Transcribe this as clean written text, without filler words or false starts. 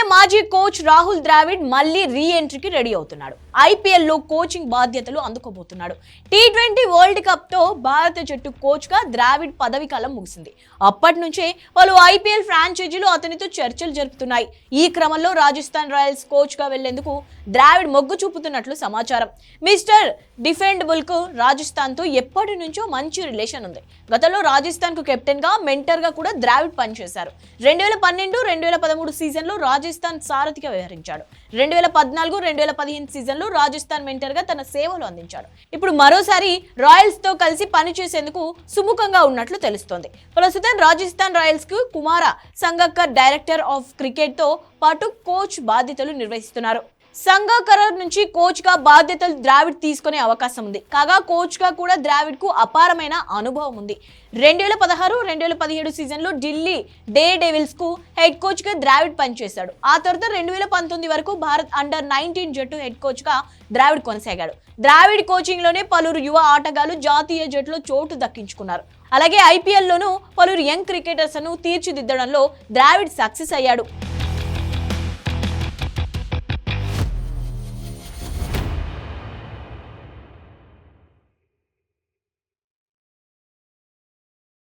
India మాజీ coach Rahul Dravid మళ్ళీ రీ ఎంట్రీకి ready అవుతున్నాడు. ఐపీఎల్ లో కోచింగ్ బాధ్యతలు అందుకోబోతున్నాడు. టీ20 వరల్డ్ కప్ తో భారత జట్టు కోచ్ గా ద్రావిడ్ పదవి కాలం ముగిసింది. అప్పటి నుంచే పలు ఐపీఎల్ ఫ్రాంచైజీలు అతనితో చర్చలు జరుపుతున్నాయి. ఈ క్రమంలో రాజస్థాన్ రాయల్స్ కోచ్ గా వెళ్లేందుకు ద్రావిడ్ మొగ్గు చూపుతున్నట్లు సమాచారం. మిస్టర్ డిఫెండబుల్ కు రాజస్థాన్ తో ఎప్పటి నుంచో మంచి రిలేషన్ ఉంది. గతంలో రాజస్థాన్ కు కెప్టెన్ గా మెంటర్ గా కూడా ద్రావిడ్ పనిచేశారు. 2012-2013 సీజన్ లో రాజస్థాన్ సారథిగా వ్యవహరించాడు. 2014-2015 సీజన్ లో రాజస్థాన్ మెంటర్ గా తన సేవలు అందించాడు. ఇప్పుడు మరోసారి రాయల్స్ తో కలిసి పనిచేసేందుకు సుముఖంగా ఉన్నట్లు తెలుస్తోంది. ప్రస్తుతం రాజస్థాన్ రాయల్స్ కు కుమార సంగక్కర్ డైరెక్టర్ ఆఫ్ క్రికెట్ తో పాటు కోచ్ బాధ్యతలు నిర్వహిస్తున్నారు. సంగాకర్ నుంచి కోచ్ గా బాధ్యతలు ద్రావిడ్ తీసుకునే అవకాశం ఉంది. కాగా కోచ్ గా కూడా ద్రావిడ్ కు అపారమైన అనుభవం ఉంది. 2016-2017 సీజన్ లో ఢిల్లీ డే డెవిల్స్ కు హెడ్ కోచ్ గా ద్రావిడ్ పనిచేశాడు. ఆ తర్వాత 2019 వరకు భారత్ అండర్-19 జట్టు హెడ్ కోచ్ గా ద్రావిడ్ కొనసాగాడు. ద్రావిడ్ కోచింగ్ లోనే పలువురు యువ ఆటగాళ్లు జాతీయ జట్టులో చోటు దక్కించుకున్నారు. అలాగే ఐపీఎల్ లోనూ పలువురు యంగ్ క్రికెటర్స్ ను తీర్చిదిద్దడంలో ద్రావిడ్ సక్సెస్ అయ్యాడు.